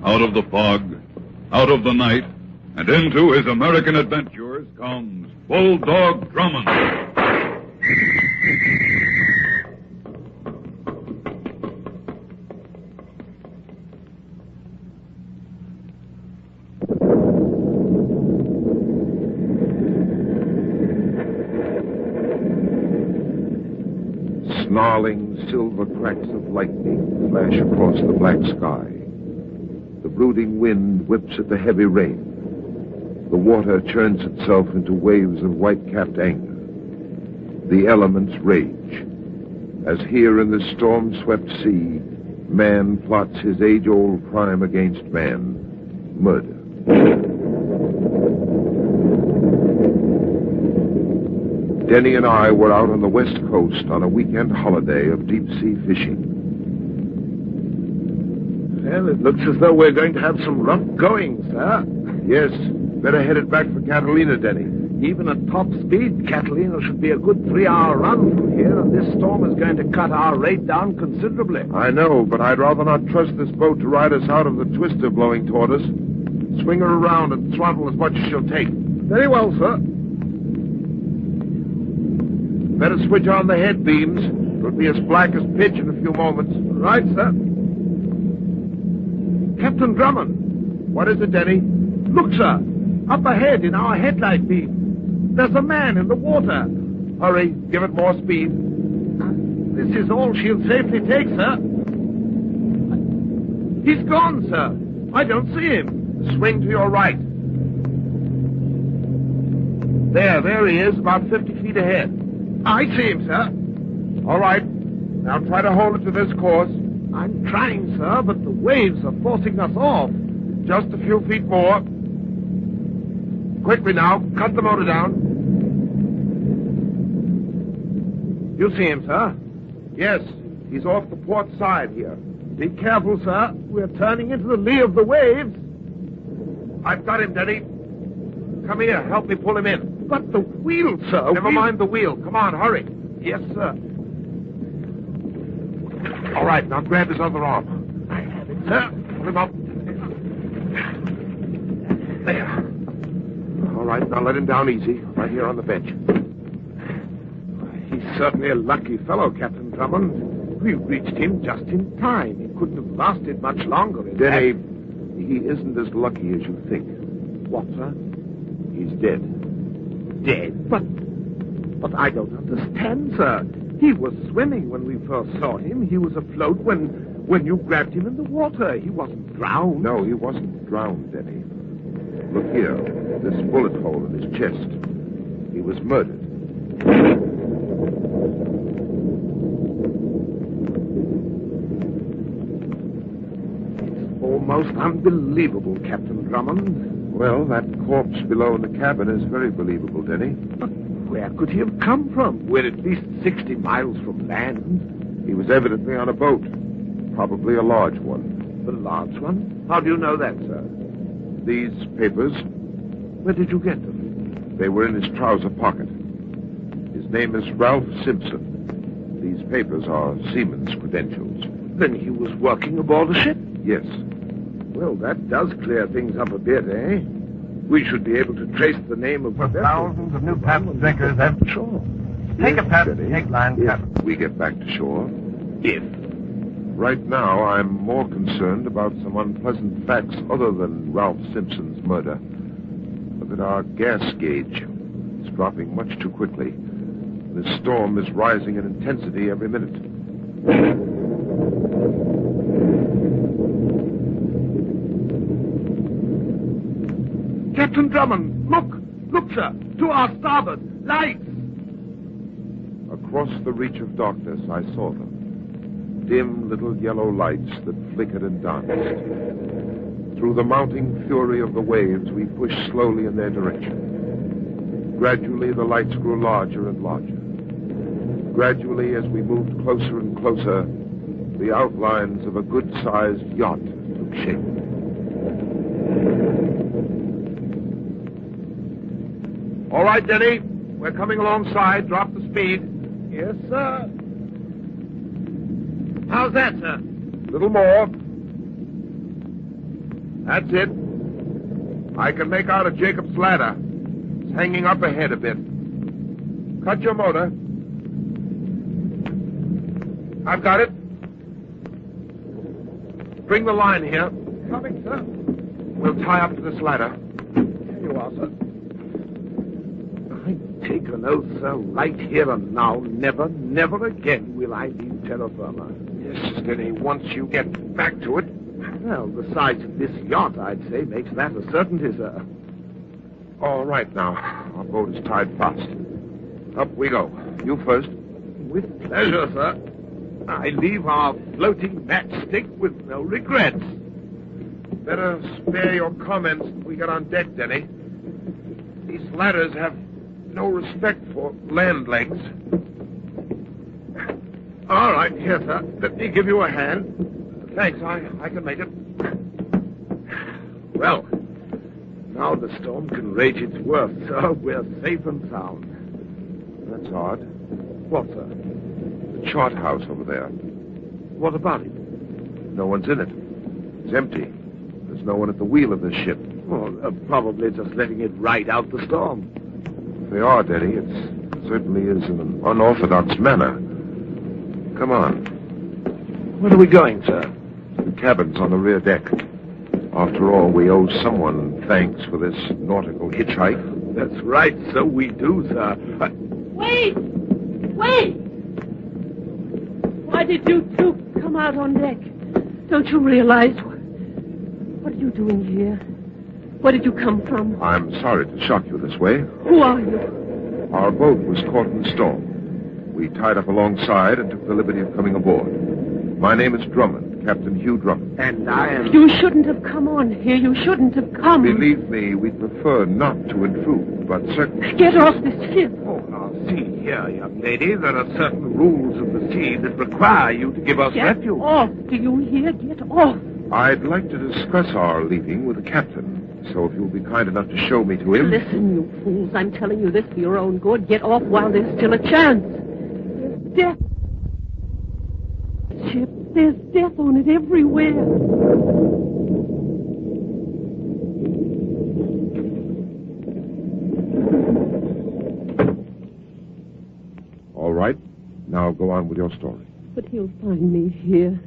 Out of the fog, out of the night, and into his American adventures comes Bulldog Drummond. Snarling silver cracks of lightning flash across the black sky. The brooding wind whips at the heavy rain. The water churns itself into waves of white-capped anger. The elements rage, as here in this storm-swept sea, man plots his age-old crime against man, murder. Denny and I were out on the west coast on a weekend holiday of deep-sea fishing. Well, it looks as though we're going to have some rough going, sir. Yes, better head it back for Catalina, Denny. Even at top speed, Catalina should be a good 3-hour run from here, and this storm is going to cut our rate down considerably. I know, but I'd rather not trust this boat to ride us out of the twister blowing toward us. Swing her around and throttle as much as she'll take. Very well, sir. Better switch on the head beams. It'll be as black as pitch in a few moments. Right, sir. Captain Drummond. What is it, Denny? Look, sir. Up ahead in our headlight beam. There's a man in the water. Hurry, give it more speed. This is all she'll safely take, sir. He's gone, sir. I don't see him. Swing to your right. There he is, about 50 feet ahead. I see him, sir. All right. Now try to hold it to this course. I'm trying, sir, but the waves are forcing us off. Just a few feet more. Quickly now, cut the motor down. You see him, sir? Yes, he's off the port side here. Be careful, sir. We're turning into the lee of the waves. I've got him, Denny. Come here, help me pull him in. But the wheel, sir. Never mind the wheel. Come on, hurry. Yes, sir. All right, now grab his other arm. I have it, sir. Pull him up. There. All right, now let him down easy, right here on the bench. He's certainly a lucky fellow, Captain Drummond. We reached him just in time. He couldn't have lasted much longer. Denny, he isn't as lucky as you think. What, sir? He's dead. Dead? But I don't understand, sir. He was swimming when we first saw him. He was afloat when you grabbed him in the water. He wasn't drowned. No, he wasn't drowned, Denny. Look here, this bullet hole in his chest. He was murdered. It's almost unbelievable, Captain Drummond. Well, that corpse below in the cabin is very believable, Denny. But where could he have come from? We're at least 60 miles from land. He was evidently on a boat. Probably a large one. The large one? How do you know that, sir? These papers, Where did you get them? they were in his trouser pocket. His name is Ralph Simpson. These papers are seaman's credentials. Then he was working aboard a ship? Yes. Well, that does clear things up a bit, eh? We should be able to trace the name of... Thousands of new Pabst drinkers have... Sure. Take a Pabst Steady. egg line, Captain. If we get back to shore. If. Right now, I'm more concerned about some unpleasant facts other than Ralph Simpson's murder. Look at our gas gauge. It's dropping much too quickly. This storm is rising in intensity every minute. Captain Drummond, look! Look, sir! To our starboard! Lights! Across the reach of darkness, I saw them. Dim little yellow lights that flickered and danced. Through the mounting fury of the waves, we pushed slowly in their direction. Gradually, the lights grew larger and larger. Gradually, as we moved closer and closer, the outlines of a good-sized yacht took shape. All right, Denny. We're coming alongside. Drop the speed. Yes, sir. How's that, sir? Little more. That's it. I can make out a Jacob's ladder. It's hanging up ahead a bit. Cut your motor. I've got it. Bring the line here. Coming, sir. We'll tie up to this ladder. Here you are, sir. I take an oath, sir, right here and now, never again will I leave terra firma. Yes, Denny, once you get back to it. Well, the size of this yacht, I'd say, makes that a certainty, sir. All right, now. Our boat is tied fast. Up we go. You first. With pleasure, sir. I leave our floating matchstick with no regrets. Better spare your comments when we get on deck, Denny. These ladders have no respect for land legs. All right, here, sir. Let me give you a hand. Thanks, I can make it. Well, now the storm can rage its worst, sir. We're safe and sound. That's odd. What, sir? The chart house over there. What about it? No one's in it. It's empty. There's no one at the wheel of this ship. Well, probably just letting it ride out the storm. If they are, Denny, it certainly is in an unorthodox manner. Come on. Where are we going, sir? The cabin's on the rear deck. After all, we owe someone thanks for this nautical hitchhike. That's right, so we do, sir. Wait! Wait! Why did you two come out on deck? Don't you realize? What are you doing here? Where did you come from? I'm sorry to shock you this way. Who are you? Our boat was caught in the storm. We tied up alongside and took the liberty of coming aboard. My name is Drummond, Captain Hugh Drummond. And I am... You shouldn't have come on here. You shouldn't have come. Believe me, we'd prefer not to intrude, but certainly... Get off this ship. Oh, now, see here, young lady. There are certain rules of the sea that require you to give us Get refuge. off. Do you hear? Get off. I'd like to discuss our leaving with the captain. So if you'll be kind enough to show me to him... Listen, you fools. I'm telling you this for your own good. Get off while there's still a chance. There's death. Ship. There's death on it everywhere. All right. Now go on with your story. But he'll find me here.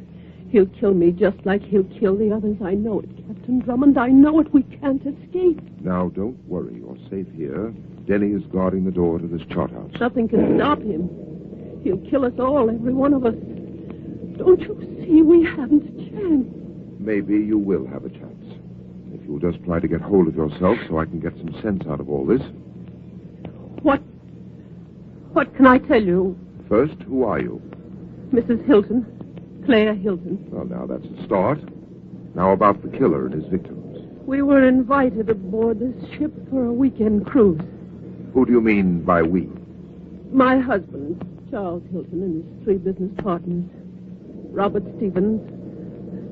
He'll kill me just like he'll kill the others. I know it, Captain Drummond. I know it. We can't escape. Now, don't worry. You're safe here. Denny is guarding the door to this chart house. Nothing can stop him. He'll kill us all, every one of us. Don't you see we haven't a chance? Maybe you will have a chance. If you'll just try to get hold of yourself so I can get some sense out of all this. What can I tell you? First, who are you? Mrs. Hilton. Claire Hilton. Well, now, that's a start. Now about the killer and his victims. We were invited aboard this ship for a weekend cruise. Who do you mean by we? My husband, Charles Hilton, and his 3 business partners. Robert Stevens,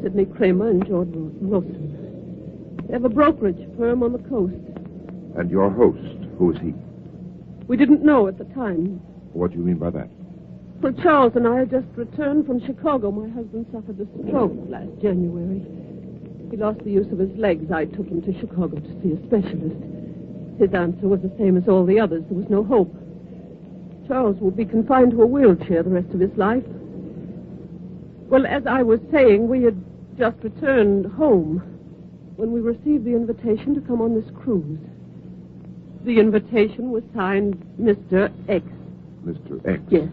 Sidney Kramer, and George Wilson. They have a brokerage firm on the coast. And your host, who is he? We didn't know at the time. What do you mean by that? Well, Charles and I had just returned from Chicago. My husband suffered a stroke last January. He lost the use of his legs. I took him to Chicago to see a specialist. His answer was the same as all the others. There was no hope. Charles would be confined to a wheelchair the rest of his life. Well, as I was saying, we had just returned home when we received the invitation to come on this cruise. The invitation was signed Mr. X. Mr. X? Yes.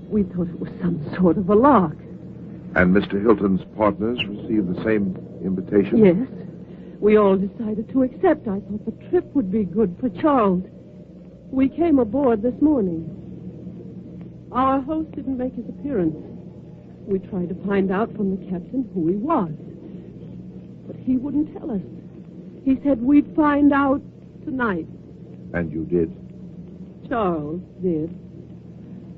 We thought it was some sort of a lark. And Mr. Hilton's partners received the same invitation? Yes. We all decided to accept. I thought the trip would be good for Charles. We came aboard this morning. Our host didn't make his appearance. We tried to find out from the captain who he was. But he wouldn't tell us. He said we'd find out tonight. And you did? Charles did.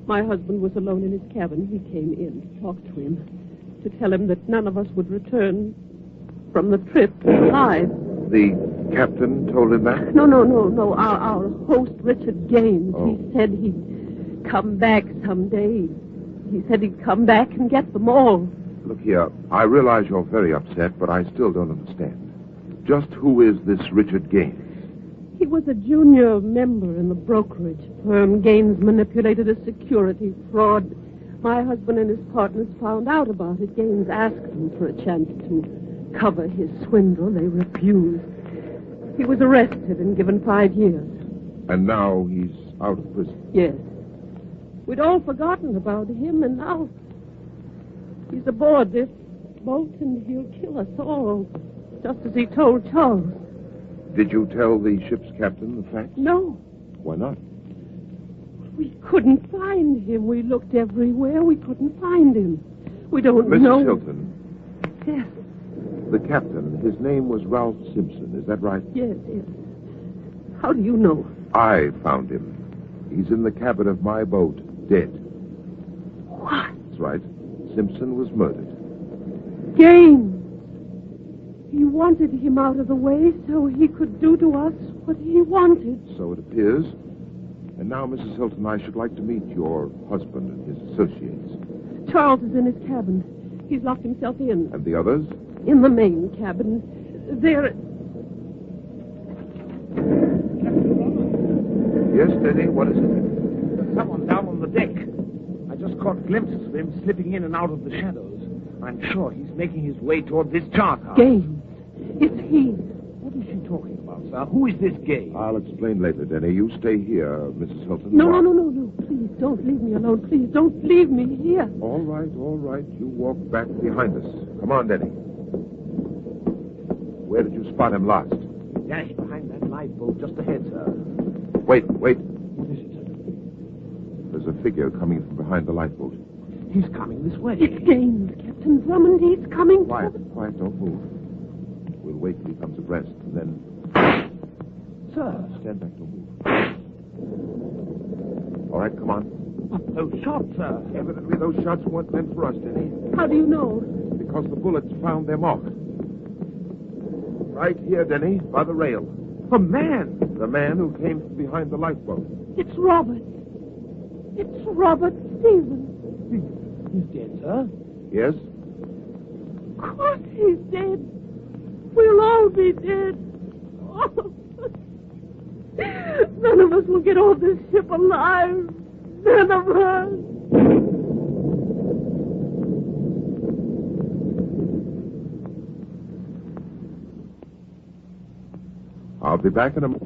My husband was alone in his cabin. He came in to talk to him, to tell him that none of us would return from the trip alive. The captain told him that? No. Our host, Richard Gaines, he said he'd come back someday. He said he'd come back and get them all. Look here, I realize you're very upset, but I still don't understand. Just who is this Richard Gaines? He was a junior member in the brokerage firm. Gaines manipulated a security fraud. My husband and his partners found out about it. Gaines asked them for a chance to cover his swindle. They refused. He was arrested and given 5 years. And now he's out of prison? Yes. We'd all forgotten about him, and now he's aboard this boat, and he'll kill us all, just as he told Charles. Did you tell the ship's captain the facts? No. Why not? We couldn't find him. We looked everywhere. We couldn't find him. We don't know. Mrs. Hilton. Yes. The captain, his name was Ralph Simpson, is that right? Yes. How do you know? I found him. He's in the cabin of my boat, dead. What? That's right. Simpson was murdered. Gaines. He wanted him out of the way so he could do to us what he wanted. So it appears. And now, Mrs. Hilton, I should like to meet your husband and his associates. Charles is in his cabin. He's locked himself in. And the others? In the main cabin. They're... Yes, Denny, what is it? There's someone down on the deck. I just caught glimpses of him slipping in and out of the shadows. I'm sure he's making his way toward this chart house. Gaines. It's he. What is she talking about, sir? Who is this Gaines? I'll explain later, Denny. You stay here, Mrs. Hilton. No. Please, don't leave me alone. Please, don't leave me here. All right. You walk back behind us. Come on, Denny. Where did you spot him last? Yes, behind that lifeboat just ahead, sir. Wait. What is it? There's a figure coming from behind the lifeboat. He's coming this way. It's Gaines, Captain Drummond. He's coming. Quiet, don't move. We'll wait till he comes abreast, and then... Sir. Stand back, don't move. All right, come on. Those shots, sir. Evidently, those shots weren't meant for us, Denny. How do you know? Because the bullets found their mark. Right here, Denny, by the rail. A man. The man who came from behind the lifeboat. It's Robert. It's Robert Stevens. He's dead, sir. Yes? Of course he's dead. We'll all be dead. Oh. None of us will get off this ship alive. None of us. I'll be back in a moment.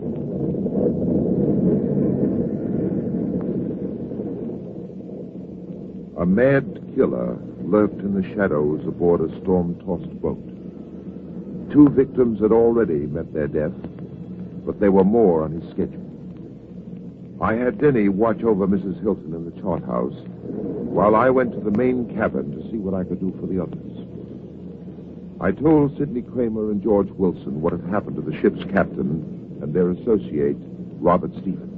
A mad killer lurked in the shadows aboard a storm-tossed boat. 2 victims had already met their death, but there were more on his schedule. I had Denny watch over Mrs. Hilton in the chart house, while I went to the main cabin to see what I could do for the others. I told Sidney Kramer and George Wilson what had happened to the ship's captain and their associate, Robert Stevens.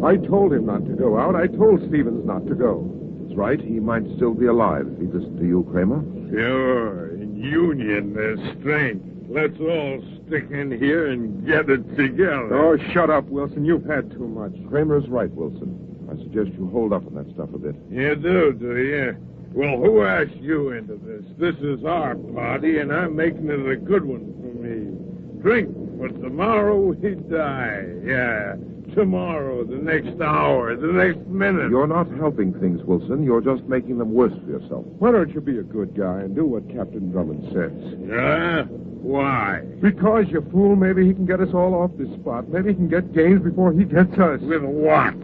I told him not to go out. I told Stevens not to go. That's right. He might still be alive if he listened to you, Kramer. Sure. In union, there's strength. Let's all stick in here and get it together. Oh, shut up, Wilson. You've had too much. Kramer's right, Wilson. I suggest you hold up on that stuff a bit. You do you? Well, who asked you into this? This is our party, and I'm making it a good one for me. Drink, for tomorrow we die. Yeah, tomorrow, the next hour, the next minute. You're not helping things, Wilson. You're just making them worse for yourself. Why don't you be a good guy and do what Captain Drummond says? Yeah? Why? Because, you fool, maybe he can get us all off this spot. Maybe he can get Gaines before he gets us. With what?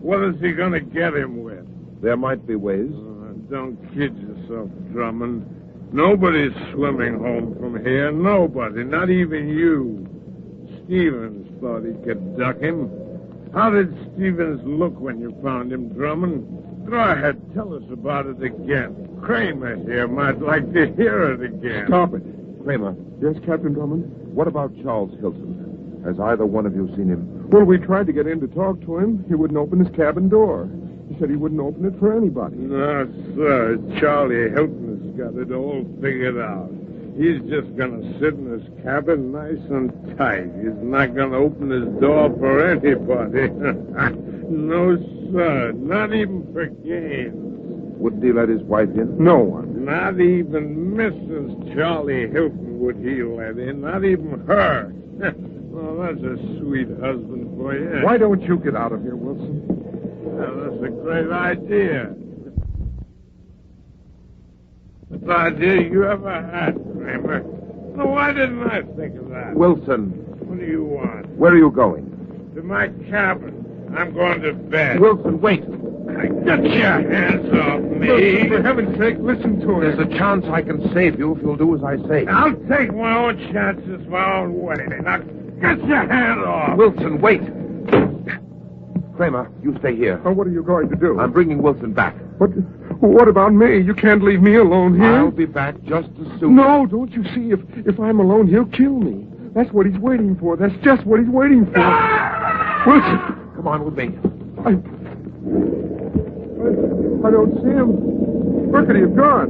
What is he going to get him with? There might be ways. Don't kid yourself, Drummond. Nobody's swimming home from here. Nobody. Not even you. Stevens thought he could duck him. How did Stevens look when you found him, Drummond? Go ahead. Tell us about it again. Kramer here might like to hear it again. Stop it. Kramer, Yes, Captain Drummond? what about Charles Hilton? Has either one of you seen him? Well, we tried to get in to talk to him. He wouldn't open his cabin door. He said he wouldn't open it for anybody. No, sir. Charlie Hilton's got it all figured out. He's just gonna sit in his cabin nice and tight. He's not gonna open his door for anybody. No, sir. Not even for Gaines. Wouldn't he let his wife in? No one. Not even Mrs. Charlie Hilton would he let in. Not even her. Well, that's a sweet husband for you. Why don't you get out of here, Wilson? Well, that's a great idea. Best idea you ever had, Kramer. Now, why didn't I think of that? Wilson, What do you want? where are you going? To my cabin. I'm going to bed. Wilson, wait. Get your hands off me. Wilson, for heaven's sake, listen to There's him. a chance I can save you if you'll do as I say. I'll take my own chances my own way. Now, get your hand off. Wilson, wait. Kramer, you stay here. Oh, what are you going to do? I'm bringing Wilson back. What about me? You can't leave me alone here. I'll be back just as soon. No, don't you see? If I'm alone, he'll kill me. That's what he's waiting for. That's just what he's waiting for. Wilson! Come on with me. I don't see him. Where could he have gone?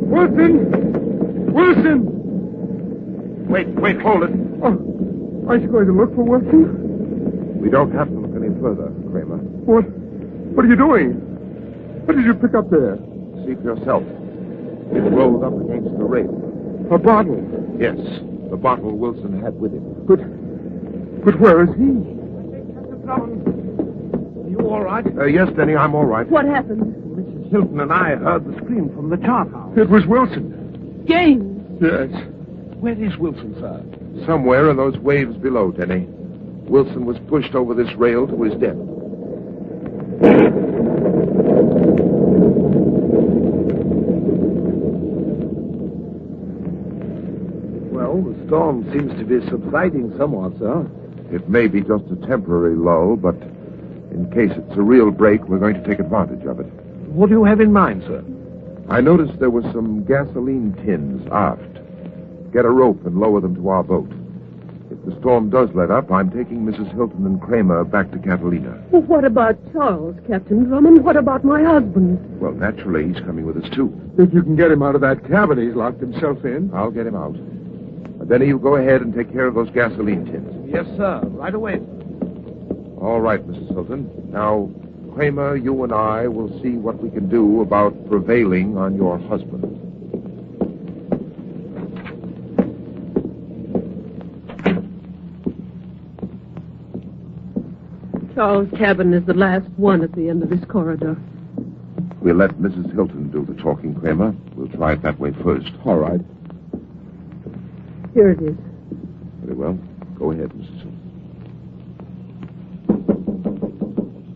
Wilson! Wilson! Wait, hold it. Oh, aren't you going to look for Wilson? We don't have to look any further, Kramer. What are you doing? What did you pick up there? See for yourself. It rolled up against the rail. A bottle. Yes, the bottle Wilson had with him. But where is he? Captain Drummond, are you all right? Yes, Denny, I'm all right. What happened? Mrs. Hilton and I heard the scream from the chart house. It was Wilson. Gaines. Yes. Where is Wilson, sir? Somewhere in those waves below, Denny. Wilson was pushed over this rail to his death. Well, the storm seems to be subsiding somewhat, sir. It may be just a temporary lull, but in case it's a real break, we're going to take advantage of it. What do you have in mind, sir? I noticed there were some gasoline tins aft. Get a rope and lower them to our boat. If the storm does let up, I'm taking Mrs. Hilton and Kramer back to Catalina. Well, what about Charles, Captain Drummond? What about my husband? Well, naturally, he's coming with us, too. If you can get him out of that cabin he's locked himself in. I'll get him out. Then you go ahead and take care of those gasoline tins. Yes, sir. Right away. All right, Mrs. Hilton. Now, Kramer, you and I will see what we can do about prevailing on your husband. Charles' cabin is the last one at the end of this corridor. We'll let Mrs. Hilton do the talking, Kramer. We'll try it that way first. All right. Here it is. Very well. Go ahead, Mrs. Hilton.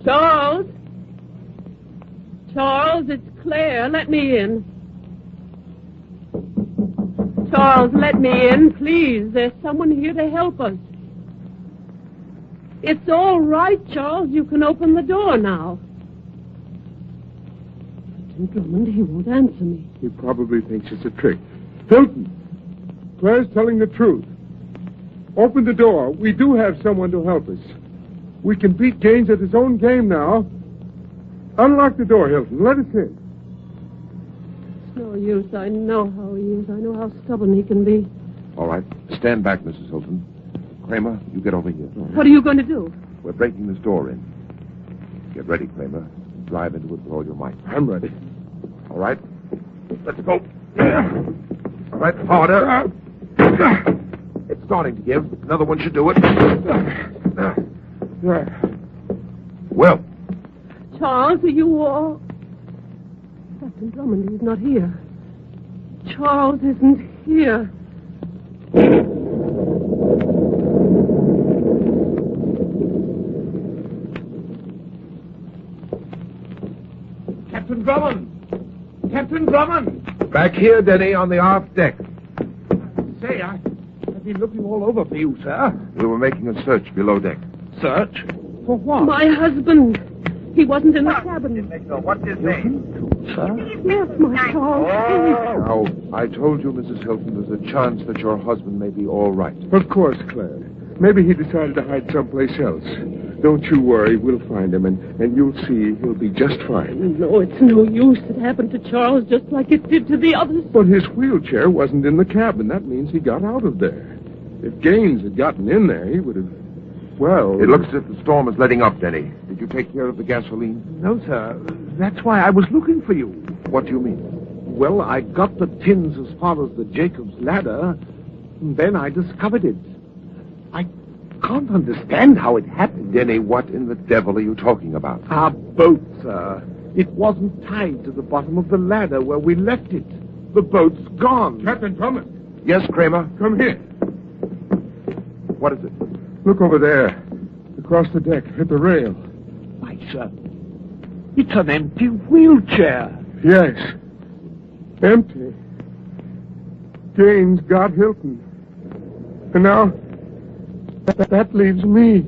Charles! Charles, it's Claire. Let me in. Charles, let me in, please. There's someone here to help us. It's all right, Charles. You can open the door now. Captain Drummond, he won't answer me. He probably thinks it's a trick. Hilton! Claire's telling the truth. Open the door. We do have someone to help us. We can beat Gaines at his own game now. Unlock the door, Hilton. Let us in. It's no use. I know how he is. I know how stubborn he can be. All right. Stand back, Mrs. Hilton. Kramer, you get over here. What are you going to do? We're breaking this door in. Get ready, Kramer. Drive into it with all your might. I'm ready. All right? Let's go. All right, harder. It's starting to give. Another one should do it. Well, Charles, are you all... Captain Drummond, he's not here. Charles isn't here. Captain Drummond! Captain Drummond! back here, Denny, on the aft deck. Say, I've been looking all over for you, sir. We were making a search below deck. Search? For what? My husband. He wasn't in the cabin. What's his name? Sir? Yes, my Charles. Now, I told you, Mrs. Hilton, there's a chance that your husband may be all right. Of course, Claire. Maybe he decided to hide someplace else. Don't you worry. We'll find him, and you'll see he'll be just fine. No, it's no use. It happened to Charles just like it did to the others. But his wheelchair wasn't in the cabin. That means he got out of there. If Gaines had gotten in there, he would have... Well... It looks as if the storm is letting up, Denny. Did you take care of the gasoline? No, sir. That's why I was looking for you. What do you mean? Well, I got the tins as far as the Jacob's ladder, and then I discovered it. I can't understand how it happened. Denny, what in the devil are you talking about? Our boat, sir. It wasn't tied to the bottom of the ladder where we left it. The boat's gone. Captain Drummond, Yes, Kramer? come here. What is it? Look over there. Across the deck, at the rail. Why, sir, it's an empty wheelchair. Yes. Empty. Gaines got Hilton. And now, that leaves me.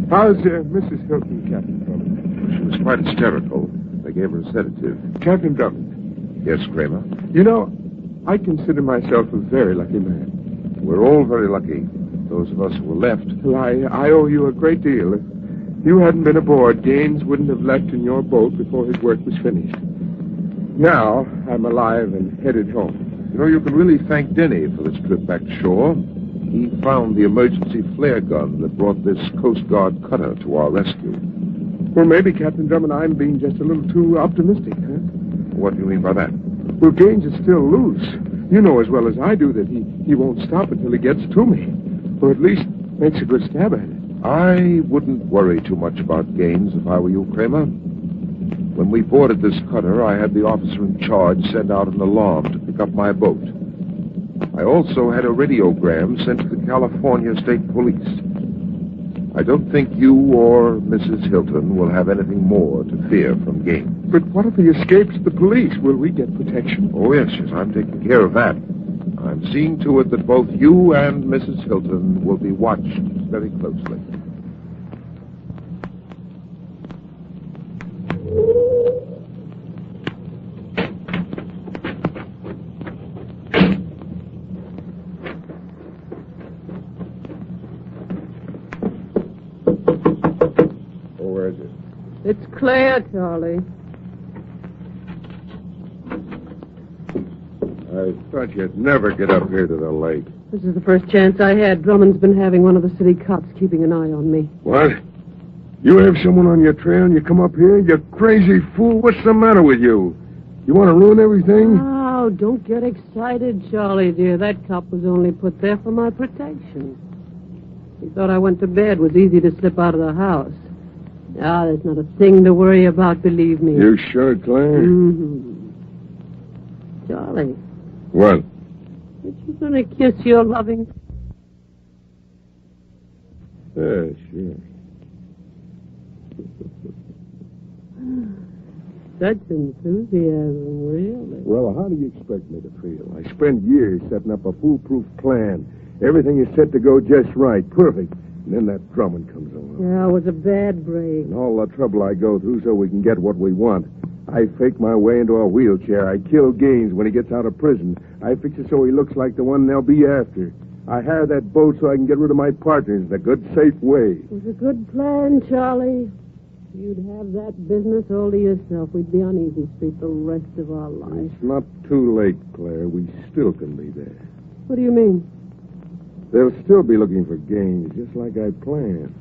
How's Mrs. Hilton, Captain Drummond? She was quite hysterical. They gave her a sedative. Captain Drummond, Yes, Kramer? you know, I consider myself a very lucky man. We're all very lucky. Those of us who were left. Well, I owe you a great deal. If you hadn't been aboard, Gaines wouldn't have left in your boat before his work was finished. Now, I'm alive and headed home. You know, you can really thank Denny for this trip back to shore. He found the emergency flare gun that brought this Coast Guard cutter to our rescue. Well, maybe, Captain Drummond, I'm being just a little too optimistic, huh? What do you mean by that? Well, Gaines is still loose. You know as well as I do that he won't stop until he gets to me. Or at least makes a good stab at it. I wouldn't worry too much about Gaines if I were you, Kramer. When we boarded this cutter, I had the officer in charge send out an alarm to pick up my boat. I also had a radiogram sent to the California State Police. I don't think you or Mrs. Hilton will have anything more to fear from Gaines. But what if he escapes the police? Will we get protection? Oh, yes, I'm taking care of that. I'm seeing to it that both you and Mrs. Hilton will be watched very closely. Oh, where is it? It's clear, Charlie. I thought you'd never get up here to the lake. This is the first chance I had. Drummond's been having one of the city cops keeping an eye on me. What? You have someone on your trail and you come up here? You crazy fool. What's the matter with you? You want to ruin everything? Oh, don't get excited, Charlie, dear. That cop was only put there for my protection. He thought I went to bed. It was easy to slip out of the house. Ah, there's not a thing to worry about, believe me. You sure, Claire? Mm-hmm. Charlie, What? aren't you going to kiss your loving... Yeah, sure. Such enthusiasm, really. Well, how do you expect me to feel? I spent years setting up a foolproof plan. Everything is set to go just right, perfect. And then that Drummond comes along. Yeah, it was a bad break. And all the trouble I go through so we can get what we want. I fake my way into a wheelchair. I kill Gaines when he gets out of prison. I fix it so he looks like the one they'll be after. I hire that boat so I can get rid of my partners in a good, safe way. It was a good plan, Charlie. You'd have that business all to yourself. We'd be on Easy Street the rest of our lives. It's not too late, Claire. We still can be there. What do you mean? They'll still be looking for Gaines, just like I planned.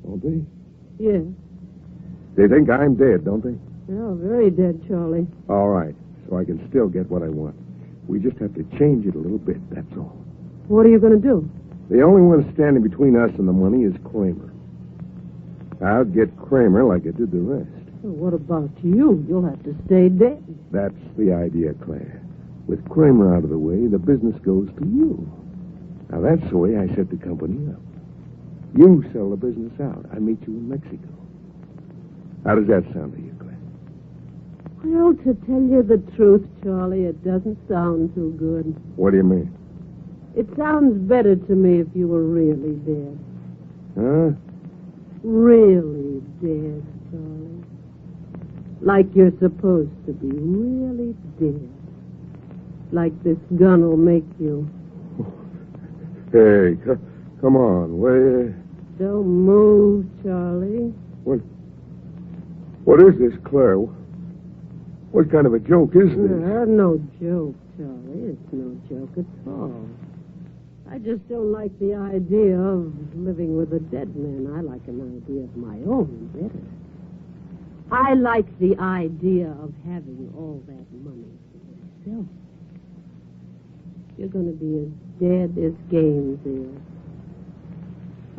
Won't they? Yeah. They think I'm dead, don't they? Yeah, very dead, Charlie. All right, so I can still get what I want. We just have to change it a little bit, that's all. What are you going to do? The only one standing between us and the money is Kramer. I'll get Kramer like I did the rest. Well, what about you? You'll have to stay dead. That's the idea, Claire. With Kramer out of the way, the business goes to you. Now, that's the way I set the company up. You sell the business out. I meet you in Mexico. How does that sound to you, Claire? Well, to tell you the truth, Charlie, it doesn't sound too good. What do you mean? It sounds better to me if you were really dead. Huh? Really dead, Charlie. Like you're supposed to be, really dead. Like this gun will make you. Hey, come on. Where? Don't move, Charlie. What is this, Claire? What kind of a joke is this? No joke, Charlie. It's no joke at all. I just don't like the idea of living with a dead man. I like an idea of my own better. I like the idea of having all that money for yourself. You're going to be as dead as game there.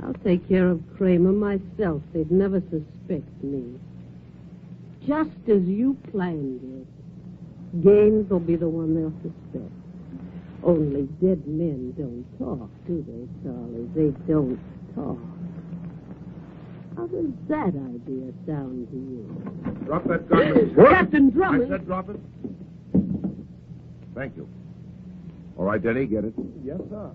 I'll take care of Kramer myself. They'd never suspect me. Just as you planned it. Gaines will be the one they'll suspect. Only dead men don't talk, do they, Charlie? They don't talk. How does that idea sound to you? Drop that gun. Captain Drummond! I said drop it. Thank you. All right, Denny, get it? Yes, sir.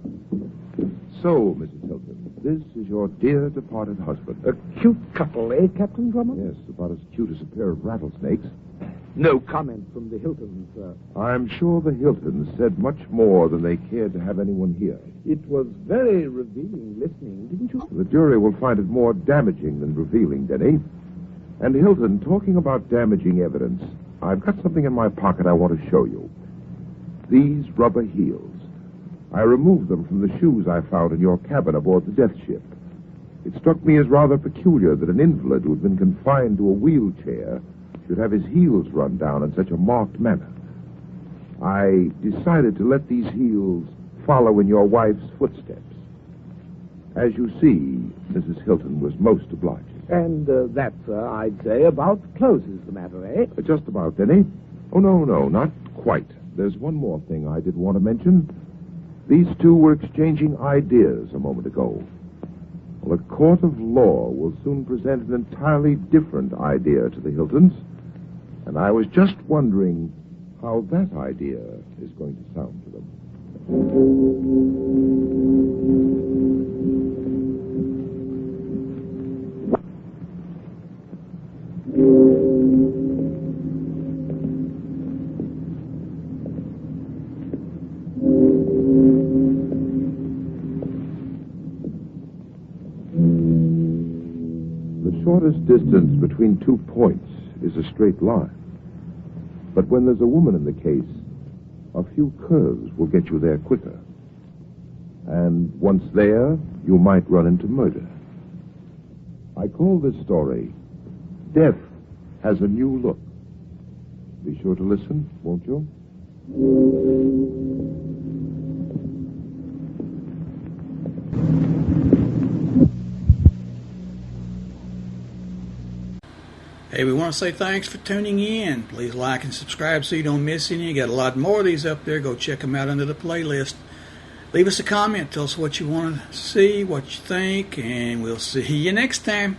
So, Mrs. Hilton, this is your dear departed husband. A cute couple, eh, Captain Drummond? Yes, about as cute as a pair of rattlesnakes. No comment from the Hiltons, sir. I'm sure the Hiltons said much more than they cared to have anyone hear. It was very revealing listening, didn't you? The jury will find it more damaging than revealing, Denny. And Hilton, talking about damaging evidence, I've got something in my pocket I want to show you. These rubber heels. I removed them from the shoes I found in your cabin aboard the Death Ship. It struck me as rather peculiar that an invalid who had been confined to a wheelchair should have his heels run down in such a marked manner. I decided to let these heels follow in your wife's footsteps. As you see, Mrs. Hilton was most obliging. And that, sir, I'd say, about closes the matter, eh? Just about, Denny. Oh, no, not quite. There's one more thing I did want to mention. These two were exchanging ideas a moment ago. Well, a court of law will soon present an entirely different idea to the Hiltons, and I was just wondering how that idea is going to sound to them. The shortest distance between 2 points is a straight line. But when there's a woman in the case, a few curves will get you there quicker. And once there, you might run into murder. I call this story, Death Has a New Look. Be sure to listen, won't you? Hey, we want to say thanks for tuning in. Please like and subscribe so you don't miss any. You got a lot more of these up there. Go check them out under the playlist. Leave us a comment. Tell us what you want to see, what you think, and we'll see you next time.